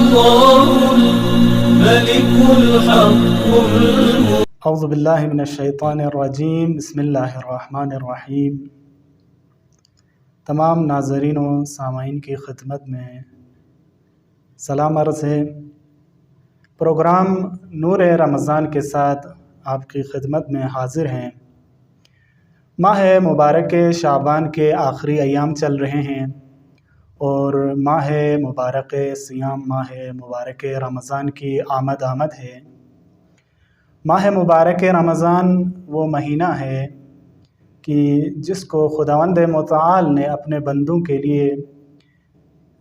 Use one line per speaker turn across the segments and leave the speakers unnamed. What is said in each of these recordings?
الله الملك الحق
اعوذ باللہ من الشیطان الرجیم، بسم اللہ الرحمن الرحیم۔ تمام ناظرین و سامعین کی خدمت میں سلام عرض ہے۔ پروگرام نور رمضان کے ساتھ آپ کی خدمت میں حاضر ہیں۔ ماہ مبارک شعبان کے آخری ایام چل رہے ہیں اور ماہ مبارک صیام، ماہ مبارک رمضان کی آمد ہے۔ ماہ مبارک رمضان وہ مہینہ ہے کہ جس کو خداوند متعال نے اپنے بندوں کے لیے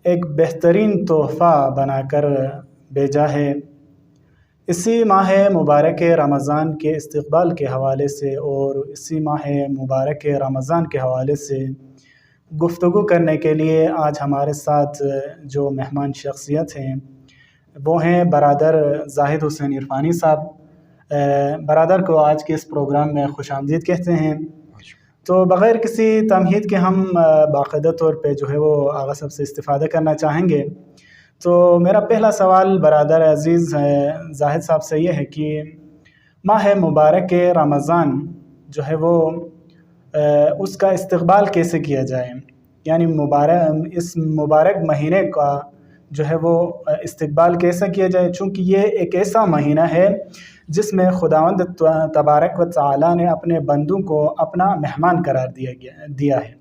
ایک بہترین تحفہ بنا کر بھیجا ہے۔ اسی ماہ مبارک رمضان کے استقبال کے حوالے سے اور اسی ماہ مبارک رمضان کے حوالے سے گفتگو کرنے کے لیے آج ہمارے ساتھ جو مہمان شخصیت ہیں وہ ہیں برادر زاہد حسین عرفانی صاحب۔ برادر کو آج کے اس پروگرام میں خوش آمدید کہتے ہیں۔ تو بغیر کسی تمہید کے ہم باقاعدہ طور پہ جو ہے وہ آغا صاحب سے استفادہ کرنا چاہیں گے۔ تو میرا پہلا سوال برادر عزیز زاہد صاحب سے یہ ہے کہ ماہ مبارک رمضان جو ہے وہ اس کا استقبال کیسے کیا جائے، یعنی اس مبارک مہینے کا جو ہے وہ استقبال کیسے کیا جائے، چونکہ یہ ایک ایسا مہینہ ہے جس میں خداوند تبارک و تعالی نے اپنے بندوں کو اپنا مہمان قرار دیا ہے۔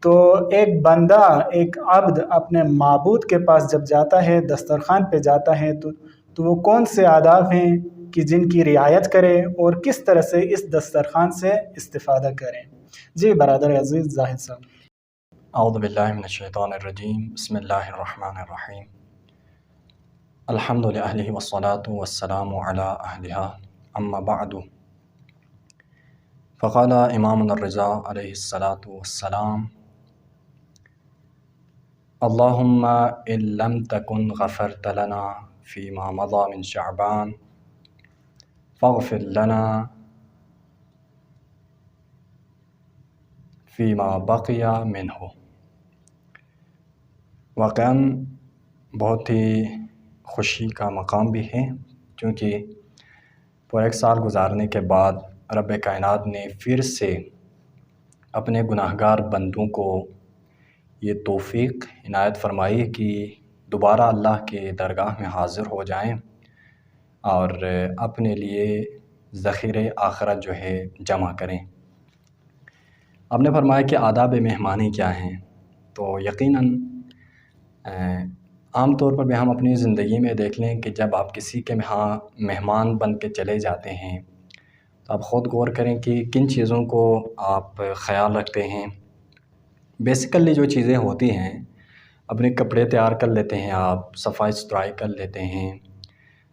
تو ایک بندہ، ایک عبد اپنے معبود کے پاس جب جاتا ہے، دسترخوان پہ جاتا ہے تو وہ کون سے آداب ہیں کہ جن کی رعایت کرے اور کس طرح سے اس دسترخوان سے استفادہ کریں؟ جی برادر عزیز زاہد صاحب۔
اعوذ باللہ من الشیطان الرجیم، بسم اللہ الرحمن الرحیم۔ الحمد للہ والصلاة والسلام علی اہلہا، اما بعد۔ فقال امام الرضا علیہ الصلاة والسلام: اللہم ان لم تکن غفرت لنا فیما مضی من شعبان فاغفر لنا فیما بقی منہ۔ واقعاً بہت ہی خوشی کا مقام بھی ہے، کیونکہ پورا ایک سال گزارنے کے بعد رب کائنات نے پھر سے اپنے گناہگار بندوں کو یہ توفیق عنایت فرمائی کہ دوبارہ اللہ کے درگاہ میں حاضر ہو جائیں اور اپنے لیے ذخیرہ آخرت جو ہے جمع کریں۔ آپ نے فرمایا کہ آداب مہمانی کیا ہیں، تو یقیناً عام طور پر بھی ہم اپنی زندگی میں دیکھ لیں کہ جب آپ کسی کے مہمان بن کے چلے جاتے ہیں تو آپ خود غور کریں کہ کن چیزوں کو آپ خیال رکھتے ہیں۔ بیسیکلی جو چیزیں ہوتی ہیں، اپنے کپڑے تیار کر لیتے ہیں، آپ صفائی ستھرائی کر لیتے ہیں۔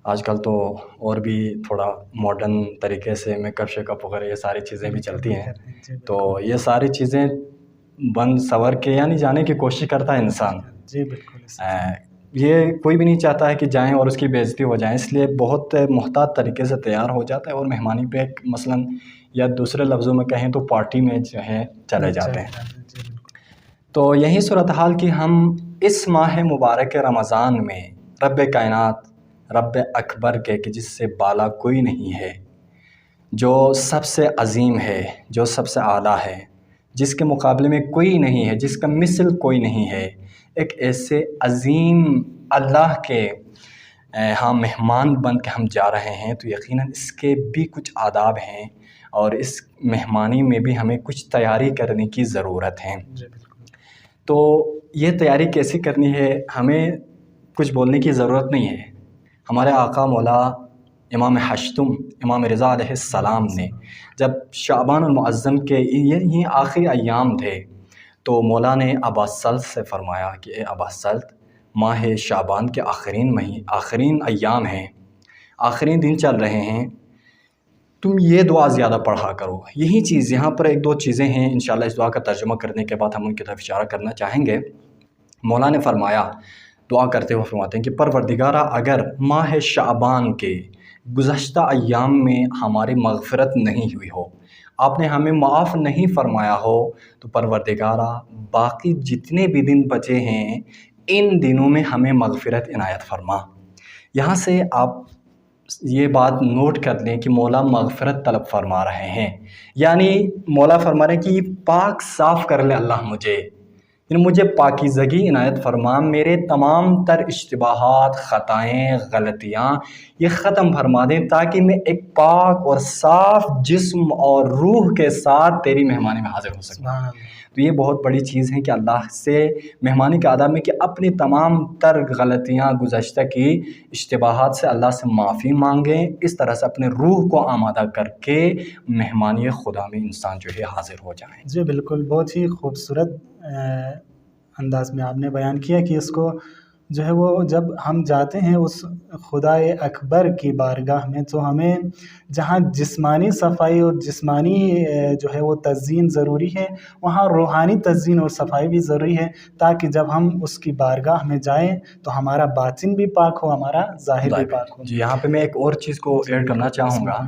آج کل تو اور بھی تھوڑا ماڈرن طریقے سے میک اپ شیک اپ وغیرہ یہ ساری چیزیں بھی چلتی ہیں، تو یہ ساری چیزیں بند سور کے یعنی جانے کی کوشش کرتا ہے انسان۔
جی بالکل،
یہ کوئی بھی نہیں چاہتا ہے کہ جائیں اور اس کی بے عزتی ہو جائیں، اس لیے بہت محتاط طریقے سے تیار ہو جاتا ہے اور مہمانی پہ مثلاً یا دوسرے لفظوں میں کہیں تو پارٹی میں جو ہے چلے جاتے ہیں۔ تو یہی صورتحال کہ ہم اس ماہ مبارک رمضان میں رب کائنات، رب اکبر کے کہ جس سے بالا کوئی نہیں ہے، جو سب سے عظیم ہے، جو سب سے اعلیٰ ہے، جس کے مقابلے میں کوئی نہیں ہے، جس کا مثل کوئی نہیں ہے، ایک ایسے عظیم اللہ کے ہاں مہمان بن کے ہم جا رہے ہیں، تو یقیناً اس کے بھی کچھ آداب ہیں اور اس مہمانی میں بھی ہمیں کچھ تیاری کرنے کی ضرورت ہے۔ تو یہ تیاری کیسی کرنی ہے، ہمیں کچھ بولنے کی ضرورت نہیں ہے۔ ہمارے آقا مولا امام ہشتم، امام رضا علیہ السلام نے جب شعبان المعظم کے یہ آخری ایام تھے تو مولا نے ابا سلط سے فرمایا کہ اے ابا سلط، ماہ شعبان کے آخرین ایام ہیں، آخرین دن چل رہے ہیں، تم یہ دعا زیادہ پڑھا کرو۔ یہی چیز یہاں پر ایک دو چیزیں ہیں، انشاءاللہ اس دعا کا ترجمہ کرنے کے بعد ہم ان کی طرف اشارہ کرنا چاہیں گے۔ مولا نے فرمایا، دعا کرتے ہوئے فرماتے ہیں کہ پروردگارہ، اگر ماہ شعبان کے گزشتہ ایام میں ہماری مغفرت نہیں ہوئی ہو، آپ نے ہمیں معاف نہیں فرمایا ہو، تو پروردگارہ باقی جتنے بھی دن بچے ہیں ان دنوں میں ہمیں مغفرت عنایت فرما۔ یہاں سے آپ یہ بات نوٹ کر لیں کہ مولا مغفرت طلب فرما رہے ہیں، یعنی مولا فرما رہے ہیں کہ پاک صاف کر لے اللہ مجھے، یعنی مجھے پاکیزگی عنایت فرما، میرے تمام تر اشتباہات، خطائیں، غلطیاں یہ ختم فرما دیں، تاکہ میں ایک پاک اور صاف جسم اور روح کے ساتھ تیری مہمانی میں حاضر ہو سکوں۔ تو یہ بہت بڑی چیز ہے کہ اللہ سے مہمانی کا آداب میں کہ اپنی تمام تر غلطیاں، گزشتہ کی اشتباہات سے اللہ سے معافی مانگیں، اس طرح سے اپنے روح کو آمادہ کر کے مہمانی خدا میں انسان جو ہے حاضر ہو جائیں۔
جی بالکل، بہت ہی خوبصورت انداز میں آپ نے بیان کیا کہ اس کو جو ہے وہ جب ہم جاتے ہیں اس خدائے اکبر کی بارگاہ میں، تو ہمیں جہاں جسمانی صفائی اور جسمانی جو ہے وہ تزئین ضروری ہے، وہاں روحانی تزئین اور صفائی بھی ضروری ہے، تاکہ جب ہم اس کی بارگاہ میں جائیں تو ہمارا باطن بھی پاک ہو، ہمارا ظاہر بھی پاک ہو۔
جی یہاں پہ میں ایک اور چیز کو ایڈ کرنا چاہوں گا،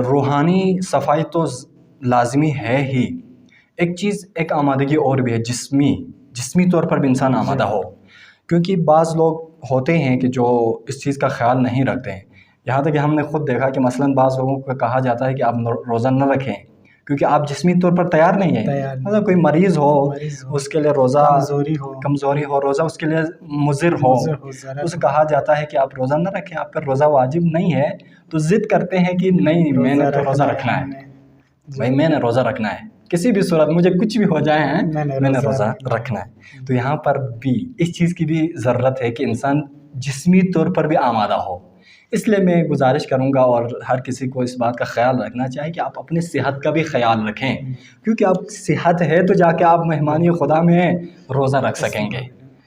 روحانی صفائی تو لازمی ہے ہی، ایک چیز ایک آمادگی اور بھی ہے، جسمی طور پر بھی انسان آمادہ ہو، کیونکہ بعض لوگ ہوتے ہیں کہ جو اس چیز کا خیال نہیں رکھتے ہیں۔ یہاں تک کہ ہم نے خود دیکھا کہ مثلاً بعض لوگوں کو کہا جاتا ہے کہ آپ روزہ نہ رکھیں کیونکہ آپ جسمی طور پر تیار نہیں ہیں، مطلب کوئی مریض ہو اس کے لیے روزہ، کمزوری ہو روزہ اس کے لیے مضر ہو، اسے کہا جاتا ہے کہ آپ روزہ نہ رکھیں، آپ پر روزہ واجب نہیں ہے، تو ضد کرتے ہیں کہ نہیں میں نے تو روزہ رکھنا ہے، بھائی میں نے روزہ رکھنا ہے، کسی بھی صورت مجھے کچھ بھی ہو جائے میں نے روزہ رکھنا ہے۔ تو یہاں پر بھی اس چیز کی بھی ضرورت ہے کہ انسان جسمی طور پر بھی آمادہ ہو۔ اس لیے میں گزارش کروں گا اور ہر کسی کو اس بات کا خیال رکھنا چاہیے کہ آپ اپنی صحت کا بھی خیال رکھیں، کیونکہ آپ صحت ہے تو جا کے آپ مہمانی خدا میں روزہ رکھ سکیں گے،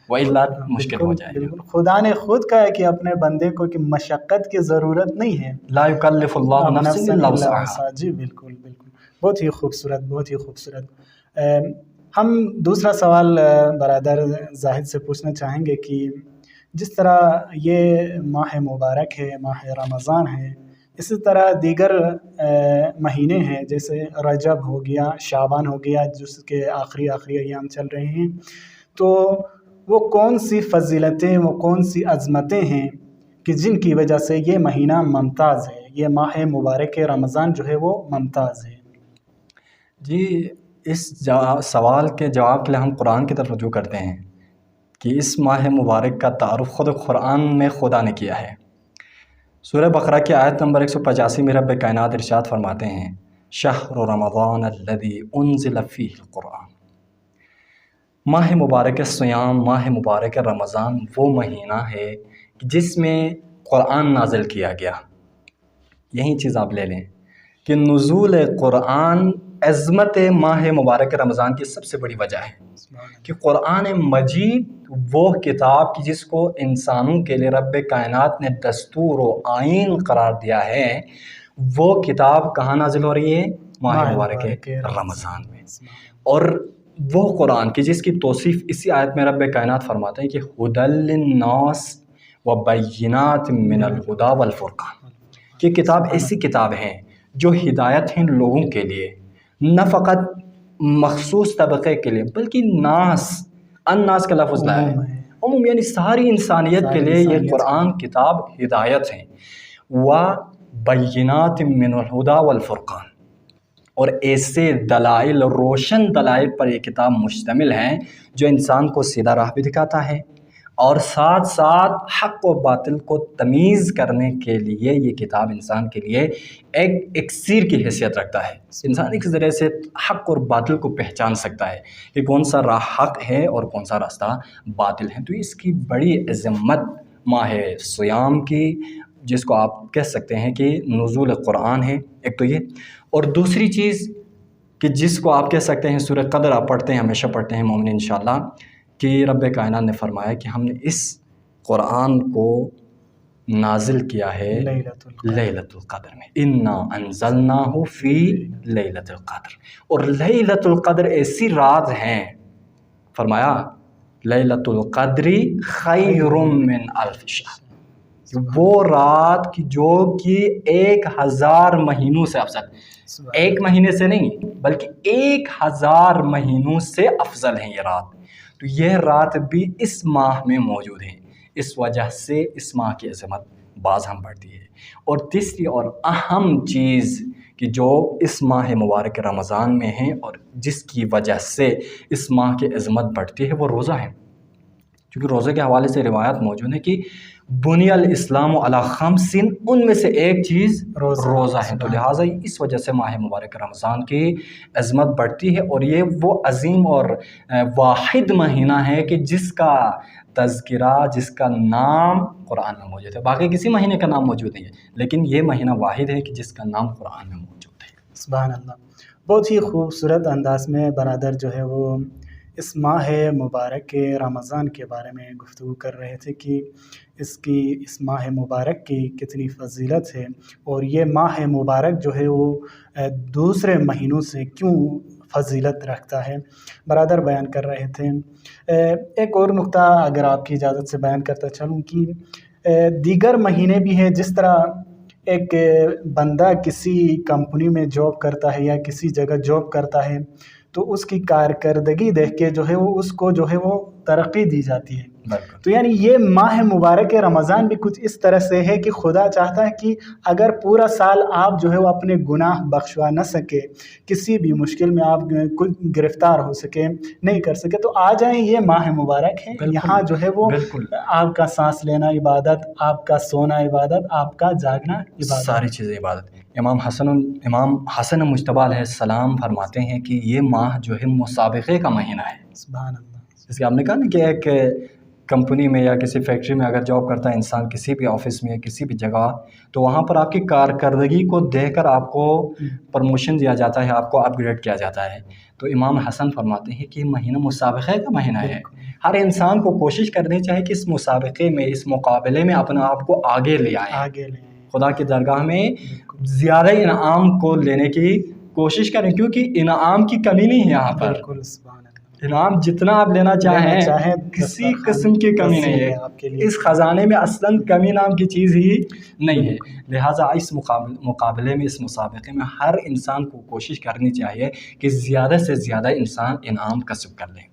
وإلا مشکل ہو جائے گا۔
خدا نے خود کہا ہے کہ اپنے بندے کو کہ مشقت کی ضرورت نہیں ہے،
لا یکلف اللہ نفسا الا وسعها۔
جی بالکل بالکل، بہت ہی خوبصورت، بہت ہی خوبصورت۔ ہم دوسرا سوال برادر زاہد سے پوچھنا چاہیں گے کہ جس طرح یہ ماہ مبارک ہے، ماہ رمضان ہے، اسی طرح دیگر مہینے ہیں جیسے رجب ہو گیا، شعبان ہو گیا، جس کے آخری ایام چل رہے ہیں، تو وہ کون سی فضیلتیں، وہ کون سی عظمتیں ہیں کہ جن کی وجہ سے یہ مہینہ ممتاز ہے، یہ ماہ مبارک رمضان جو ہے وہ ممتاز ہے؟
جی اس سوال کے جواب کے لیے ہم قرآن کی طرف رجوع کرتے ہیں کہ اس ماہ مبارک کا تعارف خود قرآن میں خدا نے کیا ہے۔ سورہ بقرہ کی آیت نمبر 185 میں رب کائنات ارشاد فرماتے ہیں شہر رمضان الذی انزل فیہ القرآن، ماہ مبارک سیام، ماہ مبارک رمضان وہ مہینہ ہے جس میں قرآن نازل کیا گیا۔ یہی چیز آپ لے لیں کہ نزول قرآن عظمت ماہ مبارک رمضان کی سب سے بڑی وجہ ہے کہ قرآن مجید وہ کتاب کی جس کو انسانوں کے لیے رب کائنات نے دستور و آئین قرار دیا ہے، وہ کتاب کہاں نازل ہو رہی ہے؟ ماہ مبارک رمضان میں۔ اور وہ قرآن کی جس کی توصیف اسی آیت میں رب کائنات فرماتے ہیں کہ ھدی للناس وبینات من الہدی والفرقان، یہ کتاب ایسی کتاب ہیں جو ہدایت ہیں لوگوں کے لیے، نہ فقط مخصوص طبقے کے لیے بلکہ الناس کا لفظ لایا ہے، عموم یعنی ساری انسانیت کے لیے یہ قرآن کتاب ہدایت ہے۔ وبینات من الہدی والفرقان، اور ایسے دلائل، روشن دلائل پر یہ کتاب مشتمل ہے جو انسان کو سیدھا راہ بھی دکھاتا ہے، اور ساتھ ساتھ حق و باطل کو تمیز کرنے کے لیے یہ کتاب انسان کے لیے ایک اکسیر کی حیثیت رکھتا ہے۔ انسان ایک ذریعے سے حق اور باطل کو پہچان سکتا ہے کہ کون سا راہ حق ہے اور کون سا راستہ باطل ہے۔ تو اس کی بڑی عظمت ماہ صیام کی، جس کو آپ کہہ سکتے ہیں کہ نزول قرآن ہے، ایک تو یہ، اور دوسری چیز کہ جس کو آپ کہہ سکتے ہیں سورہ قدر آپ پڑھتے ہیں، ہمیشہ پڑھتے ہیں مومن انشاءاللہ، کہ رب کائنات نے فرمایا کہ ہم نے اس قرآن کو نازل کیا ہے لیلۃ القدر میں، انا انزلناہ فی لیلۃ القدر، اور لیلۃ القدر ایسی رات ہیں، فرمایا لیلۃ القدر خیر من الف شہر، وہ رات کی جو کہ 1000 مہینوں سے افضل، ایک مہینے سے نہیں بلکہ 1000 مہینوں سے افضل ہے یہ رات۔ تو یہ رات بھی اس ماہ میں موجود ہیں، اس وجہ سے اس ماہ کی عظمت بعض ہم بڑھتی ہے۔ اور تیسری اور اہم چیز کہ جو اس ماہ مبارک رمضان میں ہیں اور جس کی وجہ سے اس ماہ کی عظمت بڑھتی ہے وہ روزہ ہے، کیونکہ روزے کے حوالے سے روایات موجود ہیں کہ بنی الاسلام علی خمس، ان میں سے ایک چیز روزہ ہے، تو لہٰذا اس وجہ سے ماہ مبارک رمضان کی عظمت بڑھتی ہے۔ اور یہ وہ عظیم اور واحد مہینہ ہے کہ جس کا تذکرہ، جس کا نام قرآن میں موجود ہے۔ باقی کسی مہینے کا نام موجود نہیں ہے، لیکن یہ مہینہ واحد ہے کہ جس کا نام قرآن میں موجود ہے۔
سبحان اللہ، بہت ہی خوبصورت انداز میں برادر جو ہے وہ اس ماہ مبارک کے رمضان کے بارے میں گفتگو کر رہے تھے کہ اس ماہ مبارک کی کتنی فضیلت ہے، اور یہ ماہ مبارک جو ہے وہ دوسرے مہینوں سے کیوں فضیلت رکھتا ہے، برادر بیان کر رہے تھے۔ ایک اور نقطہ اگر آپ کی اجازت سے بیان کرتا چلوں کہ دیگر مہینے بھی ہیں، جس طرح ایک بندہ کسی کمپنی میں جاب کرتا ہے یا کسی جگہ جاب کرتا ہے تو اس کی کارکردگی دیکھ کے جو ہے وہ اس کو جو ہے وہ ترقی دی جاتی ہے۔ تو یعنی یہ ماہ مبارک رمضان بھی کچھ اس طرح سے ہے کہ خدا چاہتا ہے کہ اگر پورا سال آپ جو ہے وہ اپنے گناہ بخشوا نہ سکے، کسی بھی مشکل میں آپ گرفتار ہو سکے، نہیں کر سکے، تو آ جائیں، یہ ماہ مبارک ہے، یہاں جو ہے وہ آپ کا سانس لینا عبادت، آپ کا سونا عبادت، آپ کا جاگنا عبادت، ساری
چیزیں عبادت۔ امام حسن مجتبیٰ علیہ السلام فرماتے ہیں کہ یہ ماہ جو ہے مسابقے کا مہینہ ہے۔
سبحان اللہ۔
جس کہ آپ نے کہا نا کہ ایک کمپنی میں یا کسی فیکٹری میں اگر جاب کرتا ہے انسان، کسی بھی آفس میں کسی بھی جگہ، تو وہاں پر آپ کی کارکردگی کو دیکھ کر آپ کو پروموشن دیا جاتا ہے، آپ کو اپ گریڈ کیا جاتا ہے۔ تو امام حسن فرماتے ہیں کہ یہ مہینہ مسابقے کا مہینہ ہے، ہر انسان کو کوشش کرنی چاہیے کہ اس مسابقے میں، اس مقابلے میں اپنے آپ کو آگے لے آئیں، خدا کی درگاہ میں زیادہ انعام کو لینے کی کوشش کریں، کیونکہ انعام کی کمی نہیں ہے یہاں پر۔ انعام جتنا آپ لینا چاہیں کسی قسم کی کمی نہیں ہے، اس خزانے میں اصلاً کمی نام کی چیز ہی نہیں ہے۔ لہٰذا اس مقابلے میں، اس مسابقے میں ہر انسان کو کوشش کرنی چاہیے کہ زیادہ سے زیادہ انسان انعام کسب کر لیں۔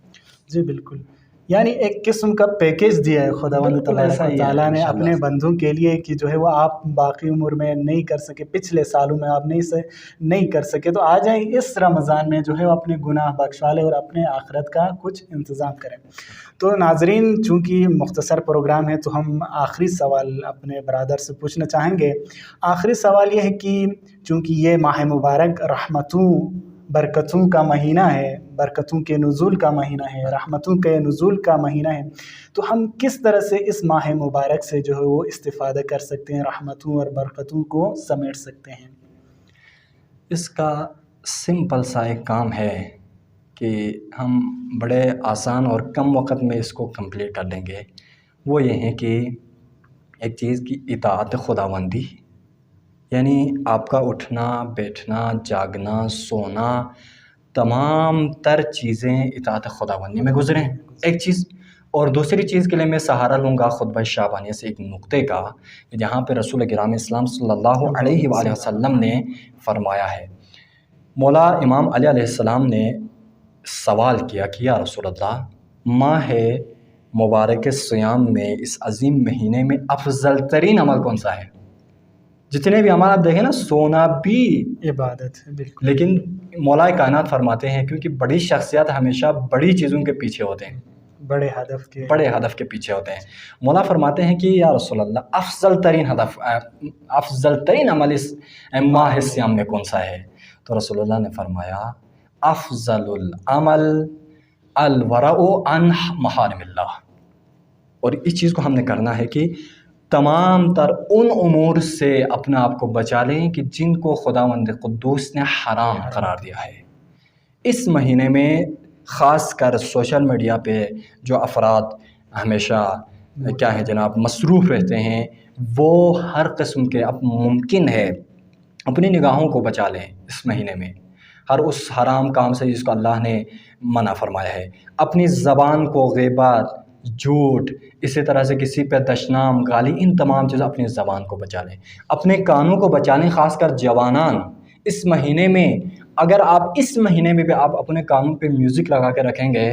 جی بالکل، یعنی ایک قسم کا پیکیج دیا ہے خداوند تبارک و تعالیٰ نے اپنے بندوں کے لیے کہ جو ہے وہ آپ باقی عمر میں نہیں کر سکے، پچھلے سالوں میں آپ نہیں کر سکے، تو آ جائیں اس رمضان میں جو ہے وہ اپنے گناہ بخشوا لیں اور اپنے آخرت کا کچھ انتظام کریں۔ تو ناظرین، چونکہ مختصر پروگرام ہے تو ہم آخری سوال اپنے برادر سے پوچھنا چاہیں گے۔ آخری سوال یہ ہے کہ چونکہ یہ ماہ مبارک رحمتوں برکتوں کا مہینہ ہے، برکتوں کے نزول کا مہینہ ہے، رحمتوں کے نزول کا مہینہ ہے، تو ہم کس طرح سے اس ماہ مبارک سے جو ہے وہ استفادہ کر سکتے ہیں، رحمتوں اور برکتوں کو سمیٹ سکتے ہیں؟
اس کا سمپل سا ایک کام ہے کہ ہم بڑے آسان اور کم وقت میں اس کو کمپلیٹ کر لیں گے۔ وہ یہ ہے کہ ایک چیز کی اطاعت خداوندی، یعنی آپ کا اٹھنا، بیٹھنا، جاگنا، سونا، تمام تر چیزیں اطاعت خداوندی میں گزریں، ایک چیز۔ اور دوسری چیز کے لیے میں سہارا لوں گا خطبہ شعبانیہ سے ایک نقطے کا، جہاں پہ رسول کرام اسلام صلی اللہ علیہ وآلہ وسلم نے فرمایا ہے، مولا امام علی علیہ السلام نے سوال کیا کہ یا رسول اللہ، ماہ مبارک سیام میں، اس عظیم مہینے میں افضل ترین عمل کون سا ہے؟ جتنے بھی عمل آپ دیکھیں نا، سونا بھی
عبادت ہے، بالکل،
لیکن مولا کائنات فرماتے ہیں کیونکہ بڑی شخصیات ہمیشہ بڑی چیزوں کے پیچھے ہوتے ہیں،
بڑے ہدف کے
پیچھے ہوتے ہیں۔ مولا فرماتے ہیں کہ یا رسول اللہ، افضل ترین عمل اس ماہ سیام میں کون سا ہے؟ تو رسول اللہ نے فرمایا، افضل العمل الورع عن محارم اللہ۔ اور اس چیز کو ہم نے کرنا ہے کہ تمام تر ان امور سے اپنے آپ کو بچا لیں کہ جن کو خداوند قدوس نے حرام قرار دیا ہے۔ اس مہینے میں خاص کر سوشل میڈیا پہ جو افراد ہمیشہ کیا ہے جناب مصروف رہتے ہیں، وہ ہر قسم کے اب ممکن ہے اپنی نگاہوں کو بچا لیں اس مہینے میں، ہر اس حرام کام سے جس کو اللہ نے منع فرمایا ہے۔ اپنی زبان کو غیبت، جھوٹ، اسی طرح سے کسی پہ دشنام، گالی، ان تمام چیزیں اپنی زبان کو بچا لیں، اپنے کانوں کو بچا لیں، خاص کر جوانان۔ اس مہینے میں اگر آپ اس مہینے میں بھی آپ اپنے کانوں پہ میوزک لگا کے رکھیں گے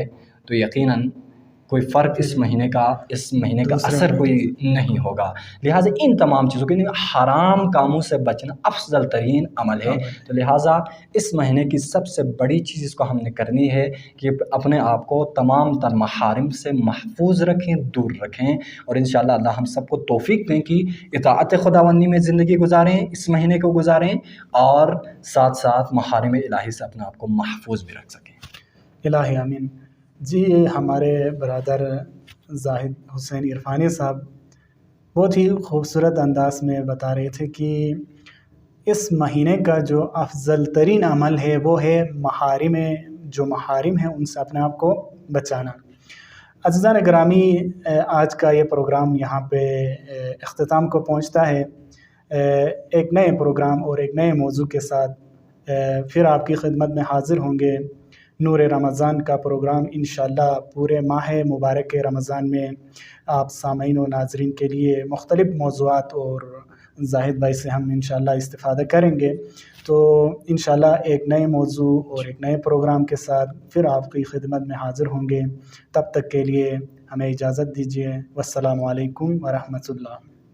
تو یقیناً کوئی فرق اس مہینے کا
دوسرے
اثر
مہینے
کوئی نہیں ہوگا۔ لہٰذا ان تمام چیزوں کے لیے حرام کاموں سے بچنا افضل ترین عمل ہے۔ تو لہٰذا اس مہینے کی سب سے بڑی چیز اس کو ہم نے کرنی ہے کہ اپنے آپ کو تمام تر محارم سے محفوظ رکھیں، دور رکھیں، اور انشاءاللہ اللہ ہم سب کو توفیق دیں کہ اطاعت خداوندی میں زندگی گزاریں، اس مہینے کو گزاریں، اور ساتھ ساتھ محارم الہی سے اپنے آپ کو محفوظ بھی رکھ سکیں۔
الہی آمین۔ جی ہمارے برادر زاہد حسین عرفانی صاحب بہت ہی خوبصورت انداز میں بتا رہے تھے کہ اس مہینے کا جو افضل ترین عمل ہے وہ ہے محارم ہیں ان سے اپنے آپ کو بچانا۔ عزیزان گرامی، آج کا یہ پروگرام یہاں پہ اختتام کو پہنچتا ہے۔ ایک نئے پروگرام اور ایک نئے موضوع کے ساتھ پھر آپ کی خدمت میں حاضر ہوں گے۔ نور رمضان کا پروگرام انشاءاللہ پورے ماہ مبارک رمضان میں آپ سامعین و ناظرین کے لیے مختلف موضوعات اور زاہد بھائی سے ہم انشاءاللہ استفادہ کریں گے۔ تو انشاءاللہ ایک نئے موضوع اور ایک نئے پروگرام کے ساتھ پھر آپ کی خدمت میں حاضر ہوں گے۔ تب تک کے لیے ہمیں اجازت دیجیے۔ والسلام علیکم ورحمۃ اللہ۔